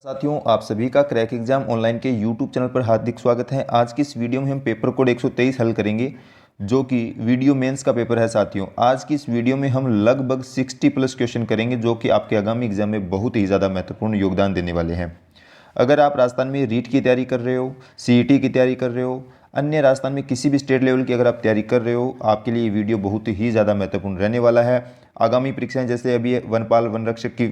साथियों, आप सभी का क्रैक एग्जाम ऑनलाइन के यूट्यूब चैनल पर हार्दिक स्वागत है। आज की इस वीडियो में हम पेपर कोड 123 हल करेंगे, जो कि वीडियो मेंस का पेपर है। साथियों, आज की इस वीडियो में हम लगभग 60 प्लस क्वेश्चन करेंगे, जो कि आपके आगामी एग्जाम में बहुत ही ज़्यादा महत्वपूर्ण योगदान देने वाले हैं। अगर आप राजस्थान में रीट की तैयारी कर रहे हो, सीईटी की तैयारी कर रहे हो, अन्य राजस्थान में किसी भी स्टेट लेवल की अगर आप तैयारी कर रहे हो, आपके लिए ये वीडियो बहुत ही ज़्यादा महत्वपूर्ण रहने वाला है। आगामी परीक्षाएं जैसे अभी वनपाल वन रक्षक की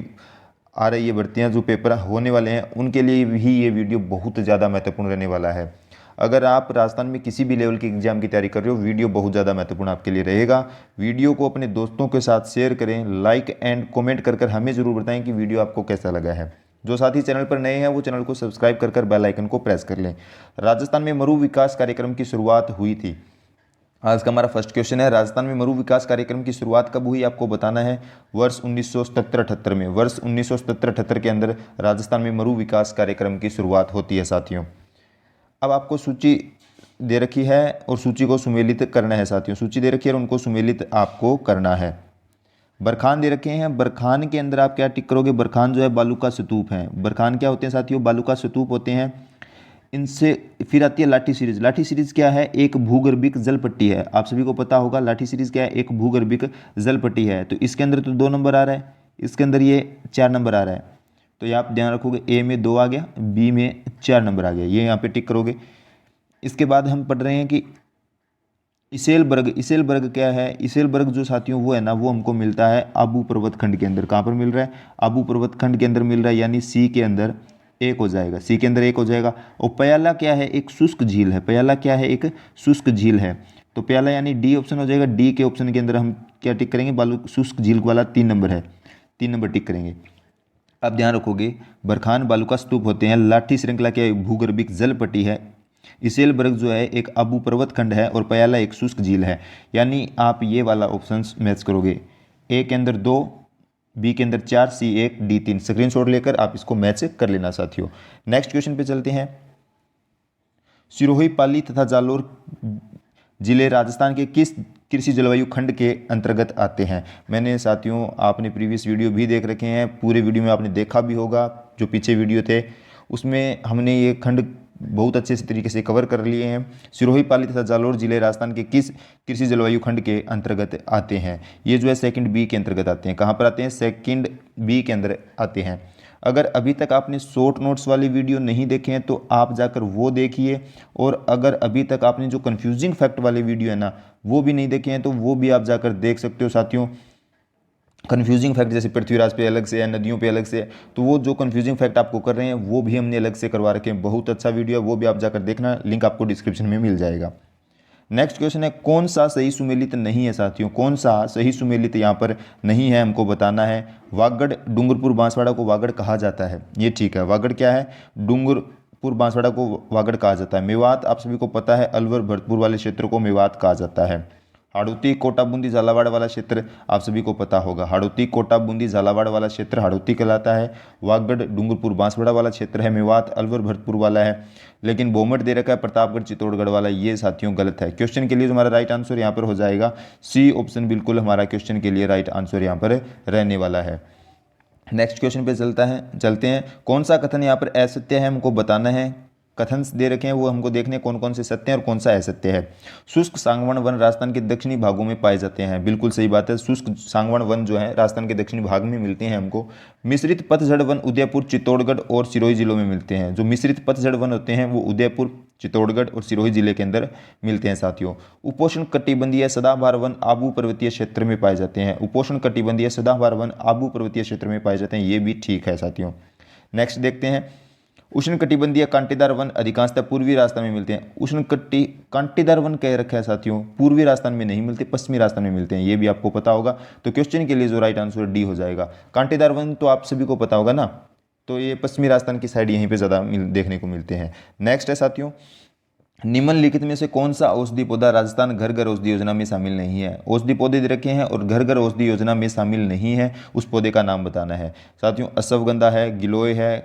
आ रही है भर्तियां, जो पेपर होने वाले हैं, उनके लिए भी ये वीडियो बहुत ज़्यादा महत्वपूर्ण रहने वाला है। अगर आप राजस्थान में किसी भी लेवल की एग्जाम की तैयारी कर रहे हो, वीडियो बहुत ज़्यादा महत्वपूर्ण आपके लिए रहेगा। वीडियो को अपने दोस्तों के साथ शेयर करें, लाइक एंड कमेंट कर हमें ज़रूर बताएं कि वीडियो आपको कैसा लगा है। जो साथी चैनल पर नए हैं वो चैनल को सब्सक्राइब कर बेल आइकन को प्रेस कर लें। राजस्थान में मरु विकास कार्यक्रम की शुरुआत हुई थी। आज का हमारा फर्स्ट क्वेश्चन है, राजस्थान में मरु विकास कार्यक्रम की शुरुआत कब हुई, आपको बताना है। वर्ष 1977-78 में, वर्ष 1977-78 के अंदर राजस्थान में मरु विकास कार्यक्रम की शुरुआत होती है। साथियों, अब आपको सूची दे रखी है और सूची को सुमेलित करना है। साथियों, सूची दे रखी है और उनको सुमेलित आपको करना है। बरखान दे रखे हैं, बरखान के अंदर आप क्या टिक करोगे। बरखान जो है बालू का स्तूप है। बरखान क्या होते हैं साथियों, बालू का स्तूप होते हैं। इनसे फिर आती है लाठी सीरीज। लाठी सीरीज क्या है, एक भूगर्भिक जल पट्टी है। आप सभी को पता होगा लाठी सीरीज क्या है, एक भूगर्भिक जल पट्टी है। तो इसके अंदर तो 2 नंबर आ रहा है, इसके अंदर ये 4 नंबर आ रहा है। तो ये आप ध्यान रखोगे, ए में 2 आ गया, बी में 4 नंबर आ गया, ये यहाँ पे टिक करोगे। इसके बाद हम पढ़ रहे हैं कि इसेलबर्ग। इसेलबर्ग क्या है, इसेलबर्ग जो साथियों वो है ना, वो हमको मिलता है आबू पर्वत खंड के अंदर। कहाँ पर मिल रहा है, आबू पर्वत खंड के अंदर मिल रहा है, यानी सी के अंदर एक हो जाएगा, सी के अंदर एक हो जाएगा। और प्याला क्या है, एक शुष्क झील है। प्याला क्या है, एक शुष्क झील है। तो प्याला यानी डी ऑप्शन हो जाएगा। डी के ऑप्शन के अंदर हम क्या टिक करेंगे, बालू शुष्क झील वाला 3 नंबर है, 3 नंबर टिक करेंगे। अब ध्यान रखोगे, बरखान बालू का स्तूप होते हैं, लाठी श्रृंखला क्या भूगर्भिक जल पट्टी है, इसेलबर्ग जो है एक आबू पर्वत खंड है, और प्याला एक शुष्क झील है। यानी आप ये वाला ऑप्शन मैच करोगे। ए के अंदर 2, बी के अंदर 4, सी 1, डी 3। स्क्रीनशॉट लेकर आप इसको मैच कर लेना। साथियों, नेक्स्ट क्वेश्चन पे चलते हैं। सिरोही, पाली तथा जालोर जिले राजस्थान के किस कृषि जलवायु खंड के अंतर्गत आते हैं। मैंने साथियों, आपने प्रीवियस वीडियो भी देख रखे हैं, पूरे वीडियो में आपने देखा भी होगा, जो पीछे वीडियो थे उसमें हमने ये खंड बहुत अच्छे से तरीके से कवर कर लिए हैं। सिरोही, पाली तथा जालोर जिले राजस्थान के किस कृषि जलवायु खंड के अंतर्गत आते हैं। ये जो है सेकंड बी के अंतर्गत आते हैं। कहाँ पर आते हैं, सेकंड बी के अंदर आते हैं। अगर अभी तक आपने शॉर्ट नोट्स वाली वीडियो नहीं देखे हैं तो आप जाकर वो देखिए, और अगर अभी तक आपने जो कन्फ्यूजिंग फैक्ट वाली वीडियो है ना, वो भी नहीं देखे हैं तो वो भी आप जाकर देख सकते हो। साथियों, कन्फ्यूजिंग फैक्ट जैसे पृथ्वीराज पे अलग से है, नदियों पे अलग से है, तो वो जो कन्फ्यूजिंग फैक्ट आपको कर रहे हैं वो भी हमने अलग से करवा रखे हैं। बहुत अच्छा वीडियो है, वो भी आप जाकर देखना, लिंक आपको डिस्क्रिप्शन में मिल जाएगा। नेक्स्ट क्वेश्चन है, कौन सा सही सुमेलित नहीं है। साथियों, कौन सा सही सुमेलित यहाँ पर नहीं है, हमको बताना है। वागड़, डूंगरपुर, बांसवाड़ा को वागड़ कहा जाता है, ये ठीक है। वागड़ क्या है, डूंगरपुर बांसवाड़ा को वागड़ कहा जाता है। मेवात आप सभी को पता है, अलवर भरतपुर वाले क्षेत्र को मेवात कहा जाता है। हाड़ौती, कोटा, बूंदी, झालावाड़ वाला क्षेत्र आप सभी को पता होगा। हाड़ौती, कोटा, बूंदी, झालावाड़ वाला क्षेत्र हाड़ौती कहलाता है। वागड़, डूंगरपुर, बांसवाड़ा वाला क्षेत्र है मेवात। अलवर भरतपुर वाला है, लेकिन बोमट दे रखा है प्रतापगढ़, चित्तौड़गढ़ वाला, ये साथियों गलत है। क्वेश्चन के लिए हमारा राइट आंसर यहाँ पर हो जाएगा सी ऑप्शन, बिल्कुल हमारा क्वेश्चन के लिए राइट आंसर यहाँ पर रहने वाला है। नेक्स्ट क्वेश्चन पे चलते हैं। कौन सा कथन यहाँ पर असत्य है, हमको बताना है। कथन दे रखे हैं वो हमको देखने कौन कौन से सत्य हैं और कौन सा असत्य है। शुष्क सांगवन वन राजस्थान के दक्षिणी भागों में पाए जाते हैं, बिल्कुल सही बात है। शुष्क सांगवन वन जो है राजस्थान के दक्षिणी भाग में मिलते हैं हमको। मिश्रित पतझड़ वन उदयपुर, चित्तौड़गढ़ और सिरोही जिलों में मिलते हैं। जो मिश्रित पतझड़ वन होते हैं वो उदयपुर, चित्तौड़गढ़ और सिरोही जिले के अंदर मिलते हैं। साथियों, उपोष्ण कटिबंधीय सदाबहार वन आबू पर्वतीय क्षेत्र में पाए जाते हैं। उपोष्ण कटिबंधीय सदाबहार वन आबू पर्वतीय क्षेत्र में पाए जाते हैं, ये भी ठीक है। साथियों, नेक्स्ट देखते हैं। उष्ण कटिबंधीय कांटेदार वन अधिकांशतः पूर्वी राजस्थान में मिलते हैं। कांटेदार वन कह रखा है साथियों, पूर्वी राजस्थान में नहीं मिलते, पश्चिमी राजस्थान में मिलते हैं, ये भी आपको पता होगा। तो क्वेश्चन के लिए जो राइट आंसर डी हो जाएगा। कांटेदार वन तो आप सभी को पता होगा ना, तो ये पश्चिमी राजस्थान की साइड यहीं पे ज़्यादा देखने को मिलते हैं। नेक्स्ट है साथियों, निम्नलिखित में से कौन सा औषधि पौधा राजस्थान घर घर औषधि योजना में शामिल नहीं है। औषधि पौधे दे रखे हैं और घर घर औषधि योजना में शामिल नहीं है, उस पौधे का नाम बताना है। साथियों, अश्वगंधा है, गिलोय है,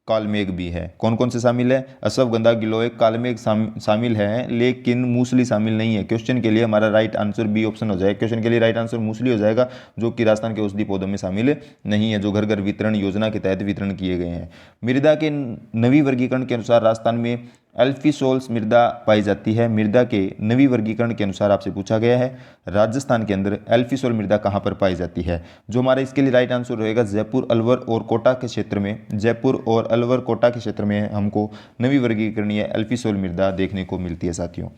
कालमेघ भी है। कौन कौन से शामिल है? अश्वगंधा, गिलोय, कालमेघ शामिल है, लेकिन मूसली शामिल नहीं है। क्वेश्चन के लिए हमारा राइट आंसर बी ऑप्शन हो जाएगा। क्वेश्चन के लिए राइट आंसर मूसली हो जाएगा, जो कि राजस्थान के औषधि पौधों में शामिल नहीं है, जो घर घर वितरण योजना के तहत वितरण किए गए हैं। मृदा के नवी वर्गीकरण के अनुसार राजस्थान में एल्फीसोल्स मृदा पाई जाती है। मृदा के नवी वर्गीकरण के अनुसार आपसे पूछा गया है राजस्थान के अंदर एल्फीसोल मृदा कहाँ पर पाई जाती है। जो हमारा इसके लिए राइट आंसर रहेगा जयपुर, अलवर और कोटा के क्षेत्र में, जयपुर और अलवर कोटा के क्षेत्र में हमको नवी वर्गीकरणीय एल्फीसोल मृदा देखने को मिलती है साथियों।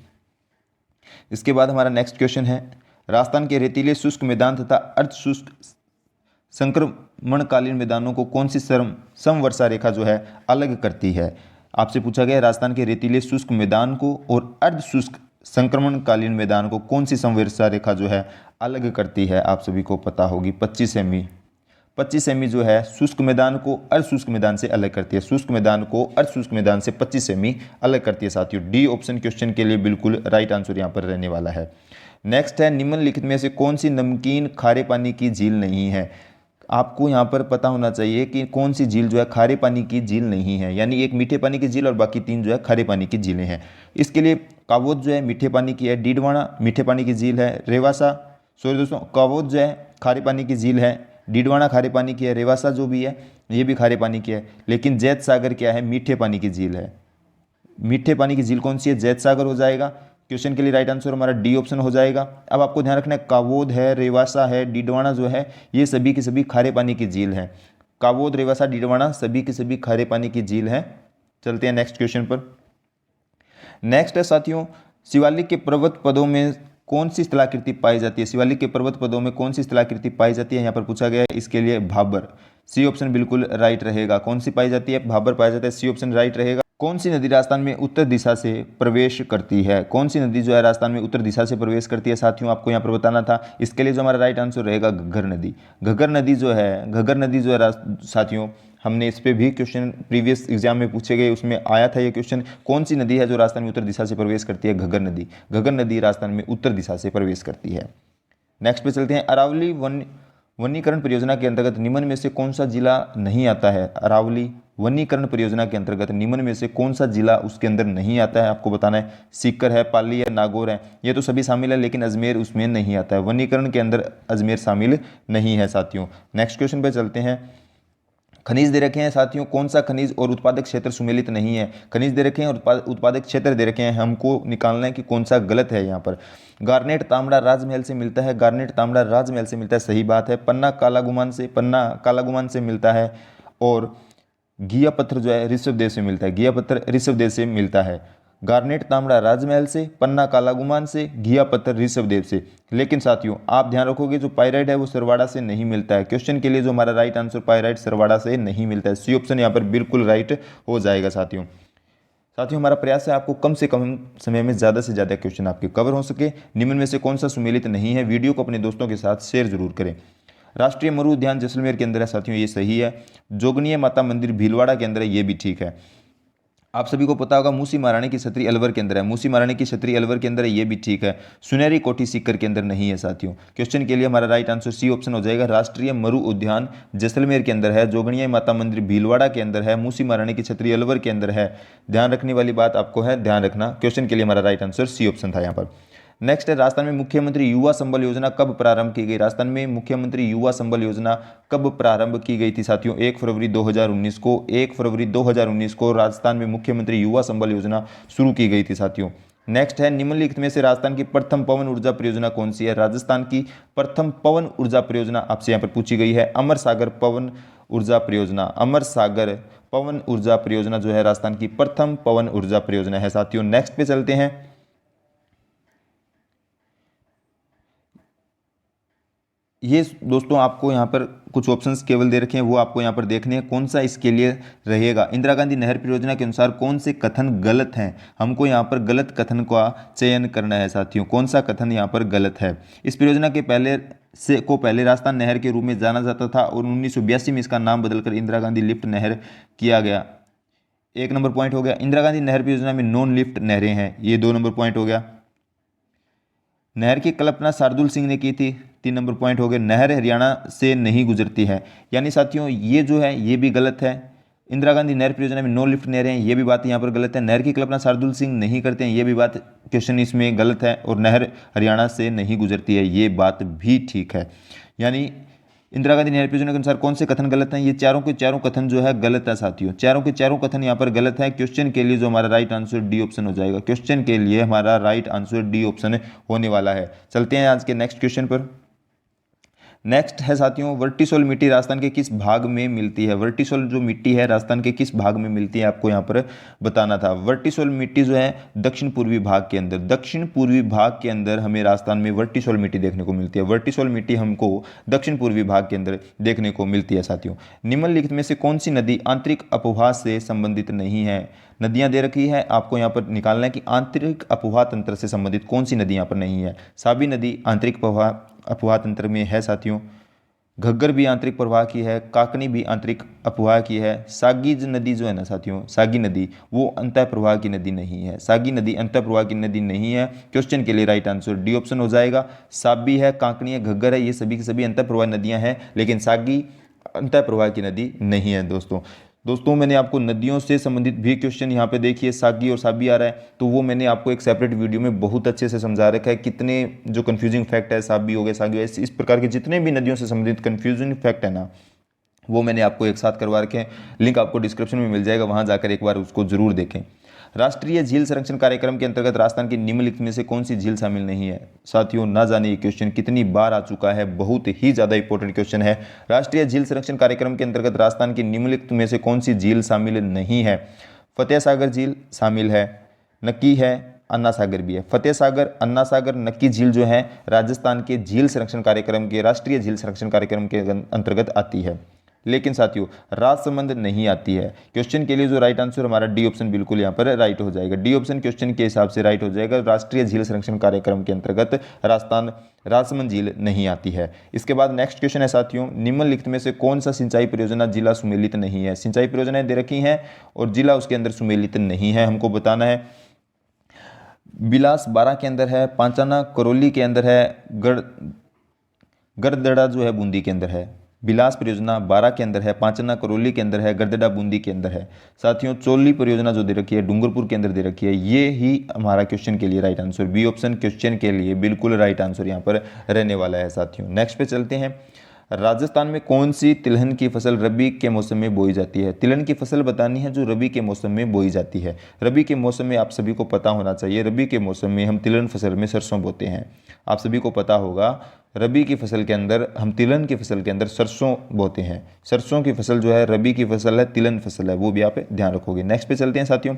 इसके बाद हमारा नेक्स्ट क्वेश्चन है, राजस्थान के रेतीले शुष्क मैदान तथा अर्ध शुष्क संक्रमणकालीन मैदानों को कौन सी समवर्षा रेखा जो है अलग करती है। आपसे पूछा गया राजस्थान के रेतीले शुष्क मैदान को और अर्ध शुष्क संक्रमणकालीन मैदान को कौन सी समवर्षा रेखा जो है अलग करती है। आप सभी को पता होगी 25 सेमी। 25 सेमी जो है शुष्क मैदान को अर्ध शुष्क मैदान से अलग करती है। शुष्क मैदान को अर्ध शुष्क मैदान से 25 सेमी अलग करती है साथियों। डी ऑप्शन क्वेश्चन के लिए बिल्कुल राइट आंसर यहाँ पर रहने वाला है। नेक्स्ट है, निम्नलिखित में से कौन सी नमकीन खारे पानी की झील नहीं है। आपको यहाँ पर पता होना चाहिए कि कौन सी झील जो है खारे पानी की झील नहीं है, यानी एक मीठे पानी की झील और बाकी 3 जो है खारे पानी की झीलें हैं। इसके लिए कावोद जो है मीठे पानी की है, डीडवाना मीठे पानी की झील है, रेवासा सॉरी दोस्तों कावोद जो है खारे पानी की झील है, डीडवाना खारे पानी की है, रेवासा जो भी है ये भी खारे पानी की है, लेकिन जैत सागर क्या है, मीठे पानी की झील है। मीठे पानी की झील कौन सी है? जैत सागर हो जाएगा। क्वेश्चन के लिए राइट आंसर हमारा डी ऑप्शन हो जाएगा। अब आपको ध्यान रखना है कावोद है, रेवासा है, डीडवाना जो है ये सभी की सभी खारे पानी की झील है। कावोद, रेवासा, डीडवाना सभी की सभी खारे पानी की झील है। चलते हैं नेक्स्ट क्वेश्चन पर। नेक्स्ट है साथियों, शिवालिक के पर्वत पदों में कौन सी स्थलाकृति पाई जाती है। शिवालिक के पर्वत पदों में कौन सी स्थलाकृति पाई जाती है यहाँ पर पूछा गया है। इसके लिए भाबर, सी ऑप्शन बिल्कुल राइट रहेगा। कौन सी पाई जाती है? भाबर पाया जाता है, सी ऑप्शन राइट रहेगा। कौन सी नदी राजस्थान में उत्तर दिशा से प्रवेश करती है? कौन सी नदी जो है राजस्थान में उत्तर दिशा से प्रवेश करती है साथियों, आपको यहाँ पर बताना था। इसके लिए जो हमारा राइट आंसर रहेगा घग्गर नदी। घग्गर नदी जो है साथियों, हमने इस पर भी क्वेश्चन प्रीवियस एग्जाम में पूछे गए, उसमें आया था ये क्वेश्चन। कौन सी नदी है जो राजस्थान में उत्तर दिशा से प्रवेश करती है? घग्गर नदी। घग्गर नदी राजस्थान में उत्तर दिशा से प्रवेश करती है। नेक्स्ट पे चलते हैं, अरावली वनीकरण परियोजना के अंतर्गत निम्न में से कौन सा जिला नहीं आता है। अरावली वनीकरण परियोजना के अंतर्गत निम्न में से कौन सा जिला उसके अंदर नहीं आता है, आपको बताना है। सीकर है, पाली है, नागौर है, ये तो सभी शामिल है, लेकिन अजमेर उसमें नहीं आता है। वनीकरण के अंदर अजमेर शामिल नहीं है साथियों। नेक्स्ट क्वेश्चन पे चलते हैं। खनिज दे रखे हैं साथियों, कौन सा खनिज और उत्पादक क्षेत्र सुमेलित नहीं है। खनिज दे रखे हैं और उत्पादक क्षेत्र दे रखे हैं, हमको निकालना है कि कौन सा गलत है यहाँ पर। गार्नेट तांबड़ा राजमहल से मिलता है, गार्नेट तांबड़ा राजमहल से मिलता है, सही बात है। पन्ना कालागुमान से मिलता है, और घिया पत्थर जो है ऋषभदेव से मिलता है। घिया पत्थर ऋषभदेव से मिलता है। गार्नेट तांबड़ा राजमहल से, पन्ना कालागुमान से, घिया पत्थर ऋषभदेव से। लेकिन साथियों आप ध्यान रखोगे जो पाइराइट है वो सरवाड़ा से नहीं मिलता है। क्वेश्चन के लिए जो हमारा राइट आंसर पाइराइट सरवाड़ा से नहीं मिलता है, सी ऑप्शन यहाँ पर बिल्कुल राइट हो जाएगा साथियों। हमारा प्रयास है आपको कम से कम समय में ज़्यादा से ज़्यादा क्वेश्चन आपके कवर हो सके। निम्न में से कौन सा सुमेलित नहीं है, वीडियो को अपने दोस्तों के साथ शेयर जरूर करें। राष्ट्रीय मरु उद्यान जैसलमेर के अंदर है साथियों, ये सही है। जोगनिया माता मंदिर भीलवाड़ा के अंदर है, ये भी ठीक है। आप सभी को पता होगा मूसी महारानी की छतरी अलवर के अंदर है, मूसी महारानी की छतरी अलवर के अंदर है, ये भी ठीक है। सुनहरी कोठी सीकर के अंदर नहीं है साथियों। क्वेश्चन के लिए हमारा राइट आंसर सी ऑप्शन हो जाएगा। राष्ट्रीय मरु उद्यान जैसलमेर के अंदर है, जोगनिया माता मंदिर भीलवाड़ा के अंदर है, मूसी महारानी की छतरी अलवर के अंदर है। ध्यान रखने वाली बात आपको है, ध्यान रखना। क्वेश्चन के लिए हमारा राइट आंसर सी ऑप्शन था यहाँ पर। नेक्स्ट है, राजस्थान में मुख्यमंत्री युवा संबल योजना कब प्रारंभ की गई। राजस्थान में मुख्यमंत्री युवा संबल योजना कब प्रारंभ की गई थी साथियों? 1 फरवरी 2019 को। 1 फरवरी 2019 को राजस्थान में मुख्यमंत्री युवा संबल योजना शुरू की गई थी साथियों। नेक्स्ट है, निम्नलिखित में से राजस्थान की प्रथम पवन ऊर्जा परियोजना कौन सी है। राजस्थान की प्रथम पवन ऊर्जा परियोजना आपसे यहाँ पर पूछी गई है, अमर सागर पवन ऊर्जा परियोजना। अमर सागर पवन ऊर्जा परियोजना जो है राजस्थान की प्रथम पवन ऊर्जा परियोजना है साथियों। नेक्स्ट पे चलते हैं। ये दोस्तों आपको यहाँ पर कुछ ऑप्शंस केवल दे रखे हैं, वो आपको यहाँ पर देखने हैं कौन सा इसके लिए रहेगा। इंदिरा गांधी नहर परियोजना के अनुसार कौन से कथन गलत हैं, हमको यहाँ पर गलत कथन का चयन करना है साथियों। कौन सा कथन यहाँ पर गलत है। इस परियोजना के पहले राजस्थान नहर के रूप में जाना जाता था और 1982 में इसका नाम बदलकर इंदिरा गांधी लिफ्ट नहर किया गया। 1 नंबर पॉइंट हो गया। इंदिरा गांधी नहर परियोजना में नॉन लिफ्ट नहरें हैं, ये 2 नंबर पॉइंट हो गया। नहर की कल्पना शार्दुल सिंह ने की थी, 3 नंबर पॉइंट हो गए। नहर हरियाणा से नहीं गुजरती है, यानी साथियों ये जो है ये भी गलत है। इंदिरा गांधी नहर परियोजना में नो लिफ्ट नहरें हैं, ये भी बात यहाँ पर गलत है। नहर की कल्पना शार्दुल सिंह नहीं करते हैं, ये भी बात क्वेश्चन इसमें गलत है। और नहर हरियाणा से नहीं गुजरती है, ये बात भी ठीक है। यानी इंदिरा गांधी नहर परियोजना के अनुसार कौन से कथन गलत हैं? ये चारों के चारों कथन जो है गलत है साथियों, चारों के चारों कथन यहाँ पर गलत है। क्वेश्चन के लिए जो हमारा राइट आंसर डी ऑप्शन हो जाएगा, क्वेश्चन के लिए हमारा राइट आंसर डी ऑप्शन होने वाला है। चलते हैं आज के नेक्स्ट क्वेश्चन पर। नेक्स्ट है साथियों, वर्टिसोल मिट्टी राजस्थान के किस भाग में मिलती है? वर्टिसोल जो मिट्टी है राजस्थान के किस भाग में मिलती है, आपको यहाँ पर बताना था। वर्टिसोल मिट्टी जो है दक्षिण पूर्वी भाग के अंदर, दक्षिण पूर्वी भाग के अंदर हमें राजस्थान में वर्टिसोल मिट्टी देखने को मिलती है। वर्टिसोल मिट्टी हमको दक्षिण पूर्वी भाग के अंदर देखने को मिलती है साथियों। निम्नलिखित में से कौन सी नदी आंतरिक अपवाह से संबंधित नहीं है? नदियां दे रखी है, आपको यहाँ पर निकालना है कि आंतरिक अपवाह तंत्र से संबंधित कौन सी नदी यहाँ पर नहीं है। साबी नदी आंतरिक अपवाह तंत्र में है साथियों। घग्गर भी आंतरिक प्रवाह की है, काकनी भी आंतरिक अपवाह की है। सागी नदी जो है ना साथियों, सागी नदी वो अंतः प्रवाह की नदी नहीं है, सागी नदी अंतः प्रवाह की नदी नहीं है। क्वेश्चन के लिए राइट आंसर डी ऑप्शन हो जाएगा। साबी है, काकनी है, घग्गर है, ये सभी की सभी अंतः प्रवाह नदियां हैं, लेकिन सागी अंतः प्रवाह की नदी नहीं है। दोस्तों मैंने आपको नदियों से संबंधित भी क्वेश्चन यहाँ पे देखिए, सागी और साबी आ रहा है, तो वो मैंने आपको एक सेपरेट वीडियो में बहुत अच्छे से समझा रखा है। कितने जो कंफ्यूजिंग फैक्ट है, साबी हो गए, सागी हो गए, इस प्रकार के जितने भी नदियों से संबंधित कंफ्यूजिंग फैक्ट है ना, वो मैंने आपको एक साथ करवा रखे हैं। लिंक आपको डिस्क्रिप्शन में मिल जाएगा, वहाँ जाकर एक बार उसको जरूर देखें। राष्ट्रीय झील संरक्षण कार्यक्रम के अंतर्गत राजस्थान की निम्नलिखित में से कौन सी झील शामिल नहीं है? साथियों ना जाने ये क्वेश्चन कितनी बार आ चुका है, बहुत ही ज़्यादा इंपॉर्टेंट क्वेश्चन है। राष्ट्रीय झील संरक्षण कार्यक्रम के अंतर्गत राजस्थान की निम्नलिखित में से कौन सी झील शामिल नहीं है? फतेह सागर झील शामिल है, नक्की है, अन्ना सागर भी है। फतेह सागर, अन्ना सागर, नक्की झील जो है राजस्थान के झील संरक्षण कार्यक्रम के, राष्ट्रीय झील संरक्षण कार्यक्रम के अंतर्गत आती है, लेकिन साथियों राजसमंद नहीं आती है। क्वेश्चन के लिए जो राइट आंसर हमारा डी ऑप्शन बिल्कुल यहाँ पर राइट हो जाएगा। डी ऑप्शन क्वेश्चन के हिसाब से राइट हो जाएगा। राष्ट्रीय झील संरक्षण कार्यक्रम के अंतर्गत राजस्थान राजसमंद झील नहीं आती है। इसके बाद नेक्स्ट क्वेश्चन है साथियों, निम्नलिखित में से कौन सा सिंचाई परियोजना जिला सुमेलित नहीं है? सिंचाई परियोजनाएं दे रखी हैं और जिला उसके अंदर सुमेलित नहीं है, हमको बताना है। बिलास 12 के अंदर है, पांचाना करौली के अंदर है, गड़दड़ा जो है बूंदी के अंदर है। बिलास परियोजना 12 के अंदर है, पांचना करौली के अंदर है, गड़दड़ा बूंदी के अंदर है। साथियों चोली परियोजना जो दे रखी है डूंगरपुर के अंदर दे रखी है। ये ही हमारा क्वेश्चन के लिए right answer, B option question के लिए बिल्कुल राइट आंसर यहाँ पर रहने वाला है साथियों। नेक्स्ट पे चलते हैं। राजस्थान में कौन सी तिलहन की फसल रबी के मौसम में बोई जाती है? तिलहन की फसल बतानी है जो रबी के मौसम में बोई जाती है। रबी के मौसम में आप सभी को पता होना चाहिए, रबी के मौसम में हम तिलहन फसल में सरसों बोते हैं। आप सभी को पता होगा रबी की फसल के अंदर हम तिलहन की फसल के अंदर सरसों बोते हैं। सरसों की फसल जो है रबी की फसल है, तिलहन फसल है, वो भी आप ध्यान रखोगे। नेक्स्ट पे चलते हैं साथियों।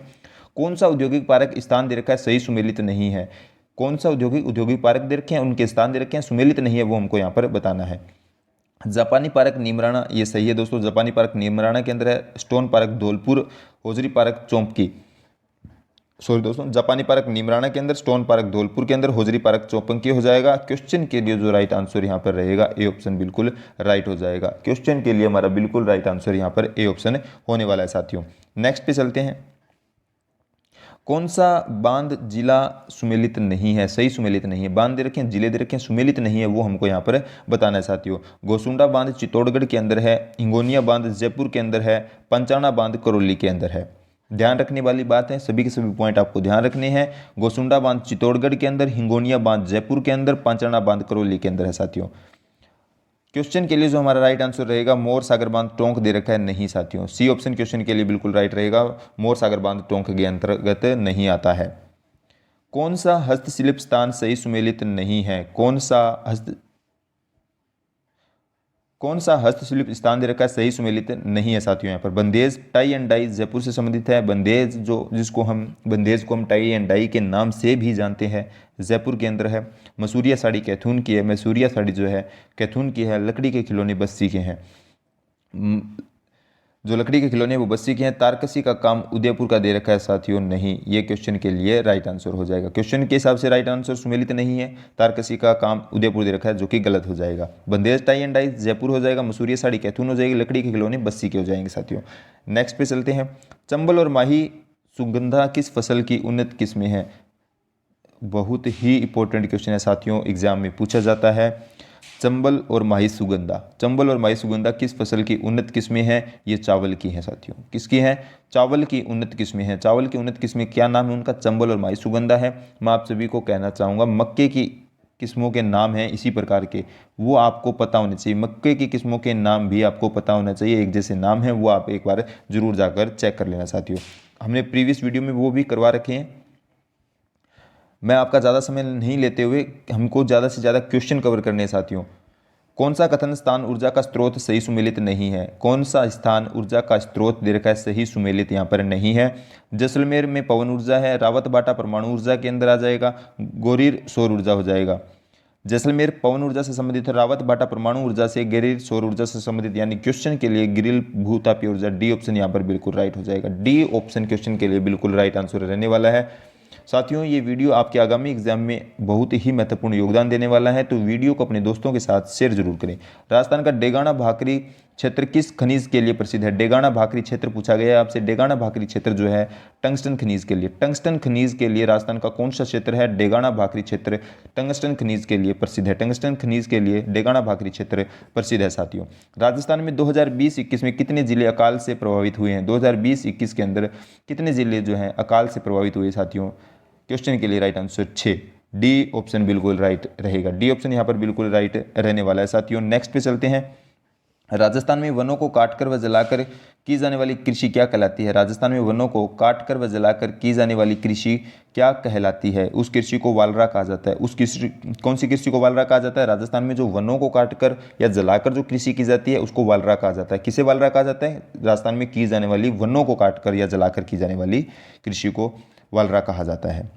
कौन सा औद्योगिक पार्क स्थान दे रखा है सही सुमेलित नहीं है? कौन सा औद्योगिक पार्क दे रखे हैं, उनके स्थान दे रखे हैं, सुमेलित नहीं है, वो हमको यहाँ पर बताना है। जापानी पार्क नीमराना, ये सही है दोस्तों, जापानी पार्क नीमराना के अंदर है। Stone park Dholpur, hosiery park Chopanki, sorry दोस्तों, जापानी पार्क नीमराना के अंदर, स्टोन पार्क धौलपुर के अंदर, होजरी पार्क चौपंकी हो जाएगा। क्वेश्चन के लिए जो राइट आंसर यहाँ पर रहेगा ए ऑप्शन बिल्कुल राइट हो जाएगा। क्वेश्चन के लिए हमारा बिल्कुल राइट आंसर यहाँ पर ए ऑप्शन होने वाला है साथियों। नेक्स्ट पे चलते हैं। कौन सा बांध जिला सुमेलित नहीं है? सही सुमेलित नहीं है। बांध दे रखे हैं, जिले दे रखे हैं, सुमेलित नहीं है, वो हमको यहाँ पर बताना है साथियों। गोसुंडा बांध चित्तौड़गढ़ के अंदर है, हिंगोनिया बांध जयपुर के अंदर है, पंचाना बांध करौली के अंदर है। ध्यान रखने वाली बात है, सभी के सभी पॉइंट आपको ध्यान रखने हैं। गोसुंडा बांध चित्तौड़गढ़ के अंदर, हिंगोनिया बांध जयपुर के अंदर, पंचाना बांध करौली के अंदर है साथियों। क्वेश्चन के लिए जो हमारा राइट आंसर रहेगा, मोर सागर बांध टोंक दे रखा है, नहीं साथियों। सी ऑप्शन क्वेश्चन के लिए बिल्कुल राइट रहेगा, मोर सागर बांध टोंक के अंतर्गत नहीं आता है। कौन सा हस्तशिल्प स्थान सही सुमेलित नहीं है? कौन सा हस्तशिल्प स्थान दे रखा है सही सुमेलित नहीं है साथियों? यहाँ पर बंदेज टाई एंड डाई जयपुर से संबंधित है। बंदेज बंदेज को हम टाई एंड डाई के नाम से भी जानते हैं, जयपुर के अंदर है। मसूरिया साड़ी कैथून की है, मसूरिया साड़ी जो है कैथून की है। लकड़ी के खिलौने बस्सी के हैं, जो लकड़ी के खिलौने वो बस्सी के हैं। तारकसी का काम उदयपुर का दे रखा है साथियों, नहीं, ये क्वेश्चन के लिए राइट आंसर हो जाएगा। क्वेश्चन के हिसाब से राइट आंसर सुमेलित नहीं है, तारकसी का काम उदयपुर दे रखा है, जो कि गलत हो जाएगा। बंदेज टाई एंड डाई जयपुर हो जाएगा, मसूरिया साड़ी कैथून हो जाएगी, लकड़ी के खिलौने बस्सी के हो जाएंगे साथियों। नेक्स्ट पे चलते हैं। चंबल और माही सुगंधा किस फसल की उन्नत किस्में हैं? बहुत ही इंपॉर्टेंट क्वेश्चन है साथियों, एग्जाम में पूछा जाता है। चंबल और माही सुगंधा। चंबल और माही सुगंधा किस फसल की उन्नत किस्में हैं? ये चावल की हैं साथियों। किसकी हैं? चावल की उन्नत किस्में हैं। चावल की उन्नत किस्में क्या नाम है उनका? चंबल और माही सुगंधा है। मैं आप सभी को कहना चाहूँगा मक्के की किस्मों के नाम हैं इसी प्रकार के, वो आपको पता होने चाहिए। मक्के की किस्मों के नाम भी आपको पता होना चाहिए, एक जैसे नाम है, वो आप एक बार जरूर जाकर चेक कर लेना साथियों। हमने प्रीवियस वीडियो में वो भी करवा रखे हैं। मैं आपका ज़्यादा समय नहीं लेते हुए हमको ज़्यादा से ज़्यादा क्वेश्चन कवर करने हैं साथियों। कौन सा कथन स्थान ऊर्जा का स्रोत सही सुमेलित नहीं है? कौन सा स्थान ऊर्जा का स्रोत दे रखा है, सही सुमेलित यहाँ पर नहीं है? जैसलमेर में पवन ऊर्जा है, रावत बाटा परमाणु ऊर्जा के अंदर आ जाएगा, गोरीर सौर ऊर्जा हो जाएगा। जैसलमेर पवन ऊर्जा से संबंधित है, रावत बाटा परमाणु ऊर्जा से, गिरिल सौर ऊर्जा से संबंधित, यानी क्वेश्चन के लिए गिरिल भूतापीय ऊर्जा, डी ऑप्शन यहाँ पर बिल्कुल राइट हो जाएगा। डी ऑप्शन क्वेश्चन के लिए बिल्कुल राइट आंसर रहने वाला है साथियों। ये वीडियो आपके आगामी एग्जाम में बहुत ही महत्वपूर्ण योगदान देने वाला है, तो वीडियो को अपने दोस्तों के साथ शेयर जरूर करें। राजस्थान का डेगाना भाकरी क्षेत्र किस खनिज के लिए प्रसिद्ध है? डेगाना भाकरी क्षेत्र पूछा गया है आपसे। डेगाना भाकरी क्षेत्र जो है टंगस्टन खनिज के लिए, टंगस्टन खनिज के लिए राजस्थान का कौन सा क्षेत्र है? डेगाना भाकरी क्षेत्र टंगस्टन खनिज के लिए प्रसिद्ध है। टंगस्टन खनिज के लिए डेगाना भाकरी क्षेत्र प्रसिद्ध है साथियों। राजस्थान में 2020-21 में कितने जिले अकाल से प्रभावित हुए हैं? 2020-21 के अंदर कितने जिले जो हैं अकाल से प्रभावित हुए साथियों? क्वेश्चन के लिए राइट आंसर 6, डी ऑप्शन बिल्कुल राइट रहेगा। डी ऑप्शन यहाँ पर बिल्कुल राइट रहने वाला है साथियों। नेक्स्ट पे चलते हैं। राजस्थान में वनों को काटकर व जलाकर की जाने वाली कृषि क्या कहलाती है? राजस्थान में वनों को काटकर व जलाकर की जाने वाली कृषि क्या कहलाती है? उस कृषि को वालरा कहा जाता है। उस कृषि, कौन सी कृषि को वालरा कहा जाता है? राजस्थान में जो वनों को काटकर या जलाकर जो कृषि की जाती है उसको वालरा कहा जाता है। किसे वालरा कहा जाता है? राजस्थान में की जाने वाली वनों को काटकर या जलाकर की जाने वाली कृषि को वालरा कहा जाता है।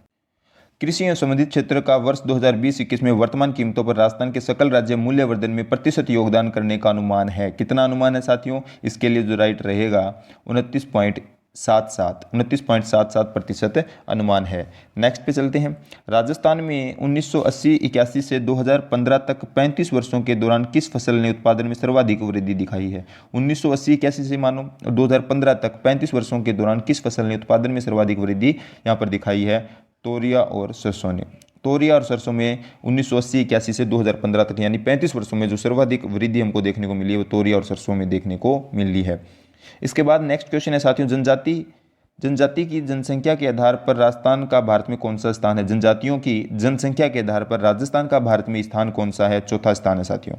कृषि एवं संबंधित क्षेत्र का वर्ष 2020-21 में वर्तमान कीमतों पर राजस्थान के सकल राज्य मूल्यवर्धन में प्रतिशत योगदान करने का अनुमान है। कितना अनुमान है साथियों? इसके लिए जो राइट रहेगा 29.77% अनुमान है। नेक्स्ट पे चलते हैं। राजस्थान में 1980-81 से 2015 तक 35 वर्षों के दौरान किस फसल ने उत्पादन में सर्वाधिक वृद्धि दिखाई है? 1980-81 से मानो 2015 तक 35 वर्षों के दौरान किस फसल ने उत्पादन में सर्वाधिक वृद्धि यहाँ पर दिखाई है? तोरिया और सरसों ने। तोरिया और सरसों में 1980-81 से 2015 तक यानी 35 वर्षों में जो सर्वाधिक वृद्धि हमको देखने को मिली है वो तोरिया और सरसों में देखने को मिली है। इसके बाद नेक्स्ट क्वेश्चन है साथियों, जनजाति की जनसंख्या के आधार पर राजस्थान का भारत में कौन सा स्थान है? जनजातियों की जनसंख्या के आधार पर राजस्थान का भारत में स्थान कौन सा है? चौथा स्थान है साथियों।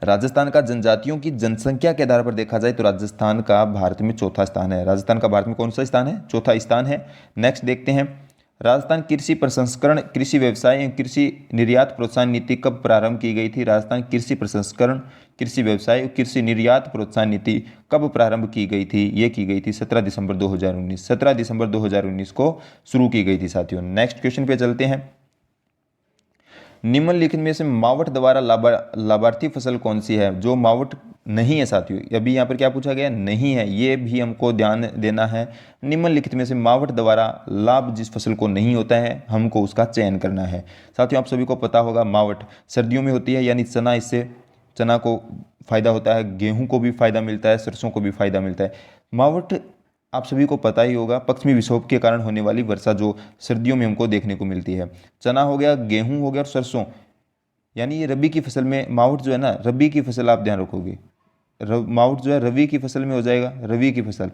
राजस्थान का जनजातियों की जनसंख्या के आधार पर देखा जाए तो राजस्थान का भारत में चौथा स्थान है। राजस्थान का भारत में कौन सा स्थान है? चौथा स्थान है। नेक्स्ट देखते हैं। राजस्थान कृषि प्रसंस्करण, कृषि व्यवसाय एवं कृषि निर्यात प्रोत्साहन नीति कब प्रारंभ की गई थी? राजस्थान कृषि प्रसंस्करण, कृषि व्यवसाय और कृषि निर्यात प्रोत्साहन नीति कब प्रारंभ की गई थी? ये की गई थी 17 दिसंबर 2019। 17 दिसंबर 2019 को शुरू की गई थी साथियों। नेक्स्ट क्वेश्चन पे चलते हैं। निम्नलिखित में से मावठ द्वारा लाभार्थी फसल कौन सी है? जो मावठ नहीं है साथियों, अभी यहाँ पर क्या पूछा गया? नहीं है, ये भी हमको ध्यान देना है। निम्नलिखित में से मावठ द्वारा लाभ जिस फसल को नहीं होता है हमको उसका चयन करना है साथियों। आप सभी को पता होगा मावठ सर्दियों में होती है, यानी चना, इससे चना को फायदा होता है, गेहूं को भी फायदा मिलता है, सरसों को भी फायदा मिलता है। मावठ आप सभी को पता ही होगा, पश्चिमी विक्षोभ के कारण होने वाली वर्षा जो सर्दियों में हमको देखने को मिलती है। चना हो गया, गेहूं हो गया और सरसों, यानी ये रबी की फसल में मावठ जो है ना, रबी की फसल आप ध्यान रखोगे, मावठ जो है रबी की फसल में हो जाएगा, रबी की फसल।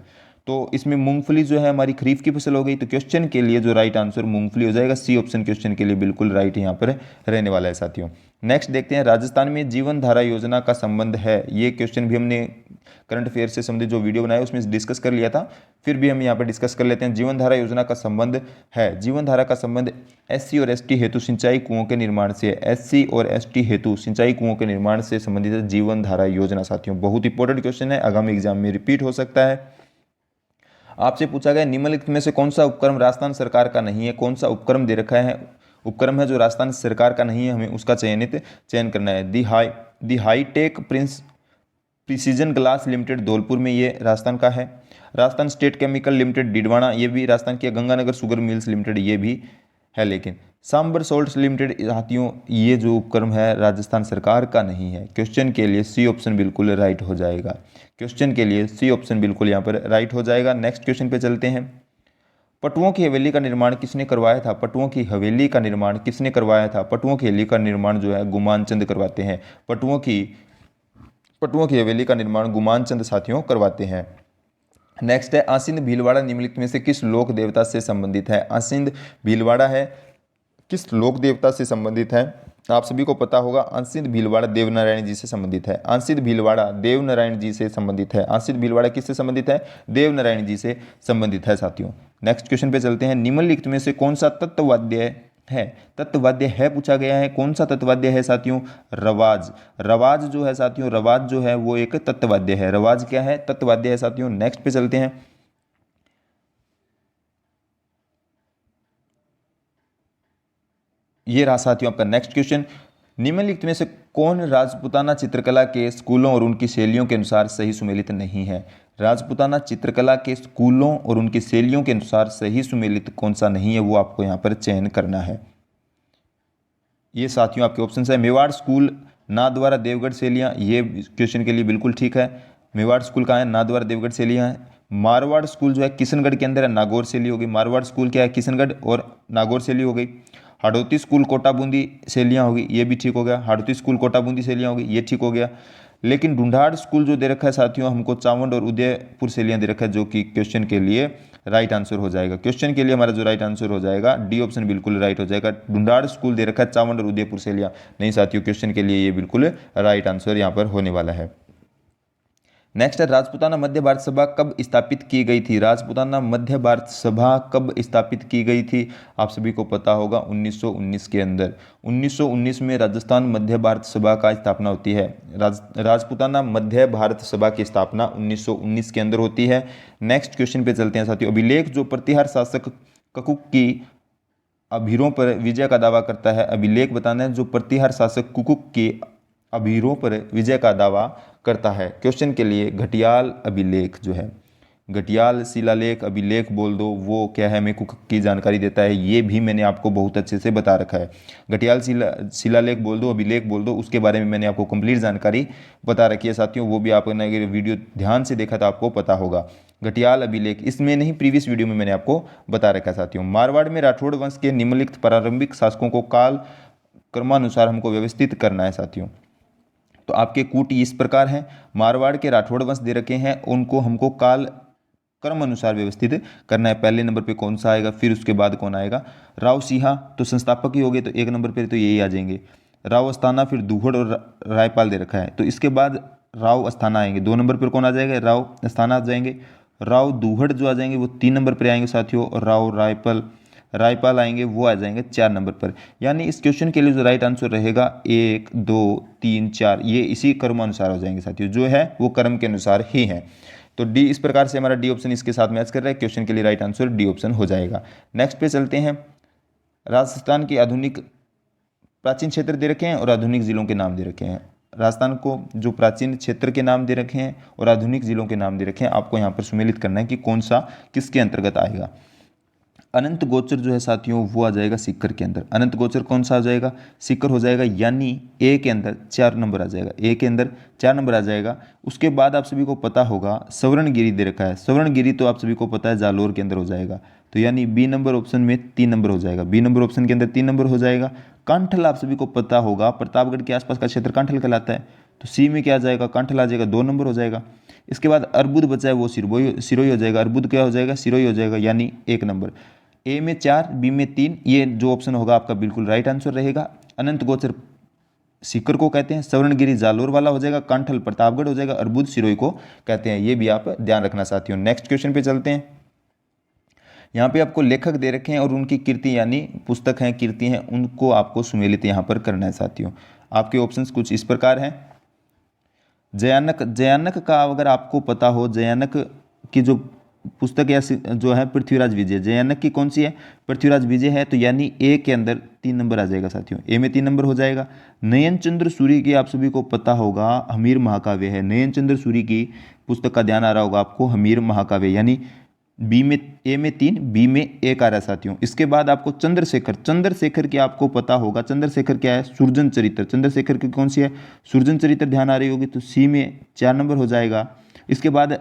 तो इसमें मूंगफली जो है हमारी खरीफ की फसल हो गई, तो क्वेश्चन के लिए जो राइट आंसर मूंगफली हो जाएगा। सी ऑप्शन क्वेश्चन के लिए बिल्कुल राइट यहाँ पर रहने वाला है साथियों। नेक्स्ट देखते हैं। राजस्थान में जीवन धारा योजना का संबंध है, ये क्वेश्चन भी हमने करंट अफेयर से संबंधित जो वीडियो बनाया उसमें डिस्कस कर लिया था, फिर भी हम यहाँ पर डिस्कस कर लेते हैं। जीवन धारा योजना का संबंध है, जीवन धारा का संबंध SC और ST हेतु सिंचाई कुओं के निर्माण से, SC और ST हेतु सिंचाई कुओं के निर्माण से संबंधित है जीवन धारा योजना साथियों। बहुत इंपॉर्टेंट क्वेश्चन है, आगामी एग्जाम में रिपीट हो सकता है। आपसे पूछा गया निम्नलिखित में से कौन सा उपक्रम राजस्थान सरकार का नहीं है? कौन सा उपक्रम दे रखा है, उपक्रम है जो राजस्थान सरकार का नहीं है, हमें उसका चयन करना है। The high tech precision glass limited Dholpur में, ये राजस्थान का है। Rajasthan state chemical limited Didwana, ये भी राजस्थान की। गंगानगर शुगर मिल्स लिमिटेड, ये भी है। लेकिन सांबर सोल्ट्स लिमिटेड साथियों, ये जो उपक्रम है राजस्थान सरकार का नहीं है। क्वेश्चन के लिए सी ऑप्शन बिल्कुल राइट हो जाएगा। क्वेश्चन के लिए सी ऑप्शन बिल्कुल यहाँ पर राइट हो जाएगा। नेक्स्ट क्वेश्चन पे चलते हैं। पटुओं की हवेली का निर्माण किसने करवाया था? पटुओं की हवेली का निर्माण किसने करवाया था? पटुओं की हवेली का निर्माण जो है गुमान चंद करवाते हैं। पटुओं की हवेली का निर्माण गुमान चंद साथियों करवाते हैं। नेक्स्ट है, आसिंद भीलवाड़ा निम्नलिखित में से किस लोक देवता से संबंधित है? आसिंद भीलवाड़ा है किस लोक देवता से संबंधित है? आप सभी को पता होगा, आसिंद भीलवाड़ा देवनारायण जी से संबंधित है। आसिंद भीलवाड़ा देवनारायण जी से संबंधित है। आसिंद भीलवाड़ा किससे संबंधित है? देवनारायण जी से संबंधित है साथियों। नेक्स्ट क्वेश्चन पे चलते हैं। निम्नलिखित में से कौन सा तत्ववाद्य है? तत्ववाद्य है पूछा गया है। कौन सा तत्ववाद्य है साथियों? रवाज। रवाज जो है साथियों, रवाज जो है वो एक तत्ववाद्य है। रवाज क्या है? तत्ववाद्य है साथियों। नेक्स्ट पे चलते हैं। ये रहा साथियों आपका नेक्स्ट क्वेश्चन। निम्नलिखित में से कौन राजपूताना चित्रकला के स्कूलों और उनकी शैलियों के अनुसार सही सुमेलित नहीं है? राजपूताना चित्रकला के स्कूलों और उनकी शैलियों के अनुसार सही सुमेलित कौन सा नहीं है, वो आपको यहाँ पर चयन करना है। ये साथियों आपके ऑप्शन है। मेवाड़ स्कूल, नाथद्वारा देवगढ़ शैलियाँ, ये क्वेश्चन के लिए बिल्कुल ठीक है। मेवाड़ स्कूल कहाँ है? नाथद्वारा देवगढ़ शैलियाँ है। मारवाड़ स्कूल जो है किशनगढ़ के अंदर है, नागौर शैली हो गई। मारवाड़ स्कूल क्या है? किशनगढ़ और नागौर शैली हो गई। हाड़ौती स्कूल कोटा बूंदी शैलियाँ होगी, ये भी ठीक हो गया। हाड़ौती स्कूल कोटा बूंदी शैलियाँ होगी, ये ठीक हो गया। लेकिन ढूंढाड़ स्कूल जो दे रखा है साथियों हमको, चावंड और उदयपुर शैलियाँ दे रखा है, जो कि क्वेश्चन के लिए राइट आंसर हो जाएगा। क्वेश्चन के लिए हमारा जो राइट आंसर हो जाएगा, डी ऑप्शन बिल्कुल राइट हो जाएगा। ढूंढाड़ स्कूल दे रखा है, चावंड और उदयपुर शैलियाँ नहीं साथियों, क्वेश्चन के लिए ये बिल्कुल राइट आंसर यहाँ पर होने वाला है। नेक्स्ट है, राजपूताना मध्य भारत सभा कब स्थापित की गई थी? राजपूताना मध्य भारत सभा कब स्थापित की गई थी? आप सभी को पता होगा 1919 के अंदर। 1919 में राजस्थान मध्य भारत सभा का स्थापना होती है। राजपूताना मध्य भारत सभा की स्थापना 1919 के अंदर होती है। नेक्स्ट क्वेश्चन पे चलते हैं साथियों। अभिलेख जो प्रतिहार शासक ककुक की अभीरों पर विजय का दावा करता है, अभिलेख बताना है जो प्रतिहार शासक कुकुक की अभीरों पर विजय का दावा करता है। क्वेश्चन के लिए घटियाल अभिलेख जो है, घटियाल शिलालेख अभिलेख बोल दो, वो क्या है, हमें कुक की जानकारी देता है। ये भी मैंने आपको बहुत अच्छे से बता रखा है। घटियाल शिलालेख बोल दो, अभिलेख बोल दो, उसके बारे में मैंने आपको कंप्लीट जानकारी बता रखी है साथियों। वो भी आपने अगर वीडियो ध्यान से देखा तो आपको पता होगा। घटियाल अभिलेख इसमें नहीं, प्रीवियस वीडियो में मैंने आपको बता रखा है साथियों। मारवाड़ में राठौड़ वंश के निम्नलिखित प्रारंभिक शासकों को काल क्रमानुसार हमको व्यवस्थित करना है साथियों। तो आपके कूट इस प्रकार हैं। मारवाड़ के राठौड़ वंश दे रखे हैं, उनको हमको काल क्रम अनुसार व्यवस्थित करना है। पहले नंबर पे कौन सा आएगा, फिर उसके बाद कौन आएगा? राव सिंहा तो संस्थापक ही हो गए, तो एक नंबर पे तो यही आ जाएंगे। राव अस्थाना, फिर दूहड़ और रायपाल दे रखा है, तो इसके बाद राव अस्थाना आएंगे। 2 नंबर पर कौन आ जाएगा? राव अस्थाना आ जाएंगे। राव दूहड़ जो आ जाएंगे वो 3 नंबर पर आएंगे साथियों, और राव रायपाल आएंगे, वो आ जाएंगे 4 नंबर पर। यानी इस क्वेश्चन के लिए जो राइट आंसर रहेगा 1 2 3 4, ये इसी क्रम अनुसार हो जाएंगे साथियों, जो है वो क्रम के अनुसार ही है। तो डी इस प्रकार से हमारा डी ऑप्शन इसके साथ मैच कर रहा है। क्वेश्चन के लिए राइट आंसर डी ऑप्शन हो जाएगा। नेक्स्ट पे चलते हैं। राजस्थान की आधुनिक प्राचीन क्षेत्र दे रखे हैं और आधुनिक जिलों के नाम दे रखे हैं। राजस्थान को जो प्राचीन क्षेत्र के नाम दे रखे हैं और आधुनिक जिलों के नाम दे रखे हैं, आपको यहाँ पर सुमेलित करना है कि कौन सा किसके अंतर्गत आएगा। अनंत गोचर जो है साथियों वो आ जाएगा सीकर के अंदर। अनंत गोचर कौन सा आ जाएगा? सीकर हो जाएगा, यानी ए के अंदर 4 नंबर आ जाएगा। ए के अंदर 4 नंबर आ जाएगा। उसके बाद आप सभी को पता होगा सवर्णगिरी दे रखा है। सवर्णगिरी तो आप सभी को पता है जालोर के अंदर हो जाएगा, तो यानी बी नंबर ऑप्शन में 3 नंबर हो जाएगा। बी नंबर ऑप्शन के अंदर 3 नंबर हो जाएगा। कांठल आप सभी को पता होगा प्रतापगढ़ के आसपास का क्षेत्र कांठल कहलाता है, तो सी में क्या आ जाएगा? कांठल आ जाएगा, 2 नंबर हो जाएगा। इसके बाद अर्बुद बचा है वो सिरोही हो जाएगा। अर्बुद क्या हो जाएगा? सिरोही हो जाएगा, यानी 1 नंबर। ए में 4, बी में 3, ये जो ऑप्शन होगा आपका बिल्कुल राइट आंसर रहेगा। अनंत गोचर सीकर को कहते हैं, सवर्णगिरी जालोर वाला हो जाएगा, कांठल प्रतापगढ़ हो जाएगा, अर्बुद सिरोही को कहते हैं। ये भी आप ध्यान रखना साथियों। नेक्स्ट क्वेश्चन पे चलते हैं। यहाँ पे आपको लेखक दे रखे हैं और उनकी कृति यानी पुस्तक हैं, कृति हैं, उनको आपको सुमेलित यहाँ पर करना है साथियों। आपके ऑप्शंस कुछ इस प्रकार हैं। जयानक का अगर आपको पता हो, जयानक की जो पुस्तक या जो है पृथ्वीराज विजय, जयानक की कौन सी है? पृथ्वीराज विजय है, तो यानी ए के अंदर 3 नंबर आ जाएगा साथियों। ए में 3 नंबर हो जाएगा। नयन चंद्र सूरी की आप सभी को पता होगा हमीर महाकाव्य है। नयन चंद्र सूरी की पुस्तक का ध्यान आ रहा होगा आपको, हमीर महाकाव्य, यानी बी में ए में 3, बी में 1 आ रहा है साथियों। इसके बाद आपको चंद्रशेखर की आपको पता होगा। चंद्रशेखर क्या है? सुरजन चरित्र। चंद्रशेखर की कौन सी है? सुरजन चरित्र ध्यान आ रही होगी, तो सी में 4 नंबर हो जाएगा। इसके बाद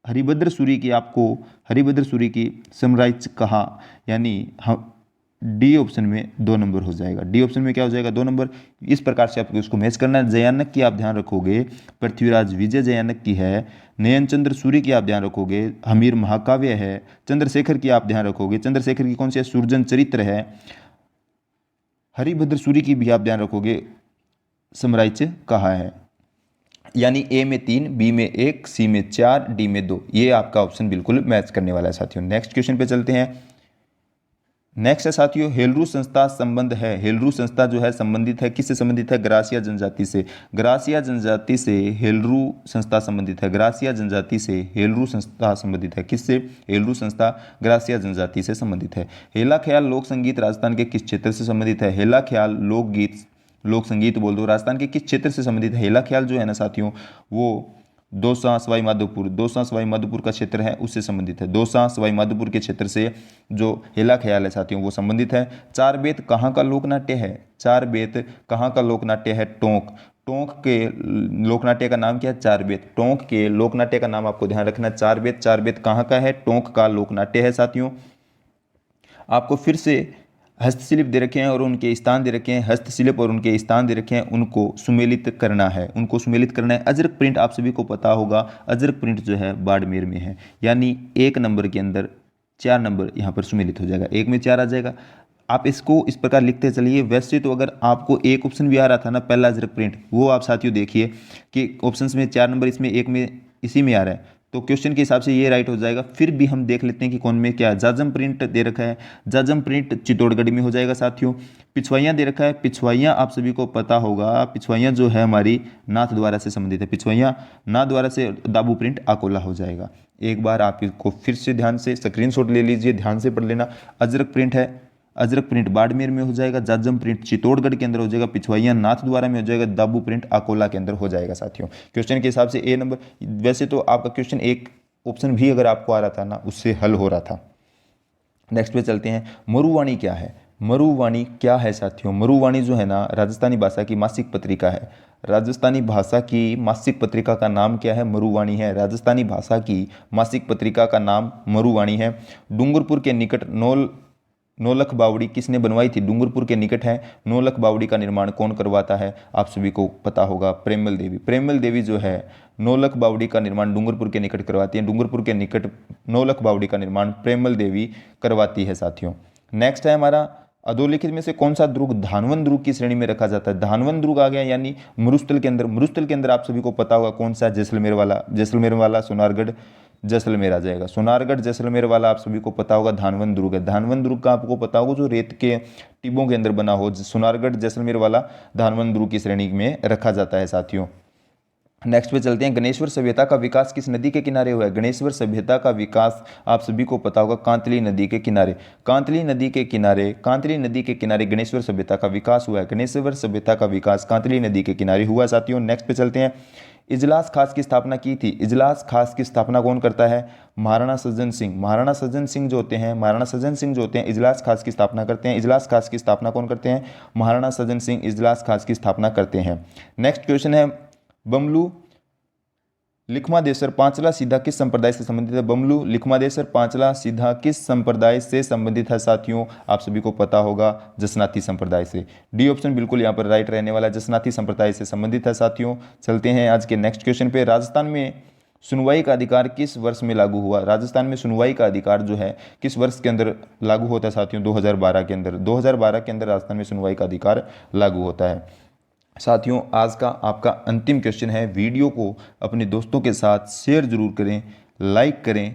हरिभद्र सूरी की आपको हरिभद्र सूरी की समराइज कहा, यानी हम डी ऑप्शन में 2 नंबर हो जाएगा। डी ऑप्शन में क्या हो जाएगा? 2 नंबर। इस प्रकार से आपको इसको मैच करना है। जयानक की आप ध्यान रखोगे पृथ्वीराज विजय जयानक की है। नयन चंद्र सूरी की आप ध्यान रखोगे हमीर महाकाव्य है। चंद्रशेखर की आप ध्यान रखोगे, चंद्रशेखर की कौन सी है? सुरजन चरित्र है। हरिभद्र सूरी की भी आप ध्यान रखोगे समराइज कहा है। यानी ए में 3, बी में 1, सी में 4, डी में 2। ये आपका ऑप्शन बिल्कुल मैच करने वाला है साथियों। नेक्स्ट क्वेश्चन पे चलते हैं। नेक्स्ट है साथियों, हेलरू संस्था संबंध है। हेलरू संस्था जो है संबंधित है, किससे संबंधित है? ग्रासिया जनजाति से। ग्रासिया जनजाति से हेलरू संस्था संबंधित है। ग्रासिया जनजाति से हेलरू संस्था संबंधित है। किससे? हेलरू संस्था ग्रासिया जनजाति से संबंधित है। हेला ख्याल लोक संगीत राजस्थान के किस क्षेत्र से संबंधित है? हेला ख्याल लोकगीत लोक संगीत बोल दो, राजस्थान के किस क्षेत्र से संबंधित है? हेला ख्याल जो है ना साथियों, वो दौसा सवाई माधोपुर, दौसा सवाई माधोपुर का क्षेत्र है उससे संबंधित है। दौसा सवाई माधोपुर के क्षेत्र से जो हेला ख्याल है साथियों वो संबंधित है। चार बेत कहाँ का लोकनाट्य है? चार बेत कहाँ का लोकनाट्य है? टोंक। टोंक के लोकनाट्य का नाम क्या है? चार बेत। टोंक के लोकनाट्य का नाम आपको ध्यान रखना, चार बेत। चार बेत कहाँ का है? टोंक का लोकनाट्य है साथियों। आपको फिर से हस्तशिल्प दे रखे हैं और उनके स्थान दे रखे हैं। हस्तशिल्प और उनके स्थान दे रखे हैं, उनको सुमेलित करना है। उनको सुमेलित करना है। अजरक प्रिंट आप सभी को पता होगा, अजरक प्रिंट जो है बाड़मेर में है। यानी 1 नंबर के अंदर 4 नंबर यहाँ पर सुमेलित हो जाएगा, 1 में 4 आ जाएगा। आप इसको इस प्रकार लिखते चलिए। वैसे तो अगर आपको एक ऑप्शन भी आ रहा था ना पहला अजरक प्रिंट, वो आप साथियों देखिए कि ऑप्शंस में 4 नंबर, इसमें 1 में इसी में आ रहा है, तो क्वेश्चन के हिसाब से ये राइट हो जाएगा। फिर भी हम देख लेते हैं कि कौन में क्या है। जाजम प्रिंट दे रखा है, जाजम प्रिंट चित्तौड़गढ़ में हो जाएगा साथियों। पिछवाइयाँ दे रखा है, पिछवाइयाँ आप सभी को पता होगा, पिछवाइयाँ जो है हमारी नाथ द्वारा से संबंधित है। पिछवाइयाँ नाथ द्वारा से दाबू प्रिंट अकोला हो जाएगा। एक बार आप इसको फिर से ध्यान से स्क्रीनशॉट ले लीजिए, ध्यान से पढ़ लेना। अजरक प्रिंट है, अजरक प्रिंट बाड़मेर में हो जाएगा, जाजम प्रिंट चित्तौड़गढ़ के अंदर हो जाएगा, पिछवाइयाँ नाथ द्वारा में हो जाएगा, दाबू प्रिंट अकोला के अंदर हो जाएगा साथियों। क्वेश्चन के हिसाब से ए नंबर। वैसे तो आपका क्वेश्चन एक ऑप्शन भी अगर आपको आ रहा था ना उससे हल हो रहा था। नेक्स्ट पे चलते हैं। मरुवाणी क्या है? मरुवाणी क्या है साथियों? मरुवाणी जो है ना राजस्थानी भाषा की मासिक पत्रिका है। राजस्थानी भाषा की मासिक पत्रिका का नाम क्या है? मरुवाणी है। राजस्थानी भाषा की मासिक पत्रिका का नाम मरुवाणी है। डूंगरपुर के निकट नौलख बावड़ी किसने बनवाई थी? डूंगरपुर के निकट है। नौलख बावड़ी का निर्माण कौन करवाता है? आप सभी को पता होगा, प्रेमल देवी। प्रेमल देवी जो है नौलख बावड़ी का निर्माण डूंगरपुर के निकट करवाती है। डूंगरपुर के निकट नौलख बावड़ी का निर्माण प्रेमल देवी करवाती है साथियों। नेक्स्ट है हमारा, अधोलिखित में से कौन सा दुर्ग धानवन दुर्ग की श्रेणी में रखा जाता है? धानवन दुर्ग आ गया, यानी मरुस्थल के अंदर। मरुस्थल के अंदर आप सभी को पता होगा कौन सा? जैसलमेर वाला। जैसलमेर वाला सोनारगढ़ जैसलमेर आ जाएगा। सोनारगढ़ जैसलमेर वाला आप सभी को पता होगा धानवन दुर्ग है। धानवन दुर्ग का आपको पता होगा जो रेत के टिब्बों के अंदर बना हो। सोनारगढ़ जैसलमेर वाला धानवन दुर्ग की श्रेणी में रखा जाता है साथियों। नेक्स्ट पे चलते हैं। गणेश्वर सभ्यता का विकास किस नदी के किनारे हुआ है? गणेश्वर सभ्यता का विकास आप सभी को पता होगा कांतली नदी के किनारे। कांतली नदी के किनारे, कांतली नदी के किनारे गणेश्वर सभ्यता का विकास हुआ है। गणेश्वर सभ्यता का विकास कांतली नदी के किनारे हुआ साथियों। नेक्स्ट पे चलते हैं। इजलास खास की स्थापना की थी। इजलास खास की स्थापना कौन करता है? महाराणा सज्जन सिंह। महाराणा सज्जन सिंह जो होते हैं, महाराणा सज्जन सिंह जो होते हैं इजलास खास की स्थापना करते हैं। इजलास खास की स्थापना कौन करते हैं? महाराणा सज्जन सिंह इजलास खास की स्थापना करते हैं। नेक्स्ट क्वेश्चन है, बमलू लिखमादेसर पांचला सीधा किस संप्रदाय से संबंधित है? बमलू लिखमादेसर पांचला सीधा किस संप्रदाय से संबंधित है साथियों? आप सभी को पता होगा जसनाती संप्रदाय से। डी ऑप्शन बिल्कुल यहाँ पर राइट रहने वाला है, जसनाती संप्रदाय से संबंधित है साथियों। चलते हैं आज के नेक्स्ट क्वेश्चन पे। राजस्थान में सुनवाई का अधिकार किस वर्ष में लागू हुआ? राजस्थान में सुनवाई का अधिकार जो है किस वर्ष के अंदर लागू होता है साथियों? 2012 के अंदर। 2012 के अंदर राजस्थान में सुनवाई का अधिकार लागू होता है साथियों। आज का आपका अंतिम क्वेश्चन है। वीडियो को अपने दोस्तों के साथ शेयर जरूर करें, लाइक करें।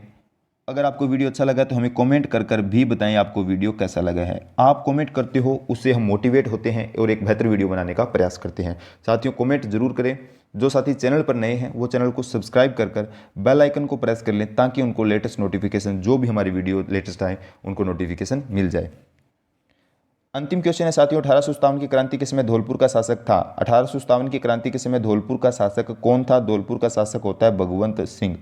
अगर आपको वीडियो अच्छा लगा तो हमें कमेंट कर भी बताएं आपको वीडियो कैसा लगा है। आप कमेंट करते हो उससे हम मोटिवेट होते हैं और एक बेहतर वीडियो बनाने का प्रयास करते हैं। साथियों कमेंट जरूर करें। जो साथी चैनल पर नए हैं वो चैनल को सब्सक्राइब कर बेल आइकन को प्रेस कर लें ताकि उनको लेटेस्ट नोटिफिकेशन, जो भी हमारी वीडियो लेटेस्ट आए उनको नोटिफिकेशन मिल जाए। अंतिम क्वेश्चन है साथियों, 1857 की क्रांति के समय धौलपुर का शासक था। 1857 की क्रांति के समय धौलपुर का शासक कौन था? धौलपुर का शासक होता है भगवंत सिंह।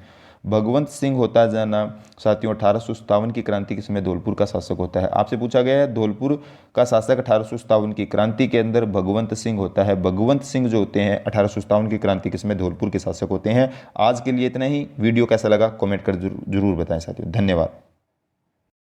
भगवंत सिंह होता है जाना साथियों 1857 की क्रांति के समय धौलपुर का शासक होता है। आपसे पूछा गया है धौलपुर का शासक 1857 की क्रांति के अंदर भगवंत सिंह होता है। भगवंत सिंह जो होते हैं 1857 की क्रांति के समय धौलपुर के शासक होते हैं। आज के लिए इतना ही। वीडियो कैसा लगा कमेंट कर जरूर बताएं साथियों। धन्यवाद।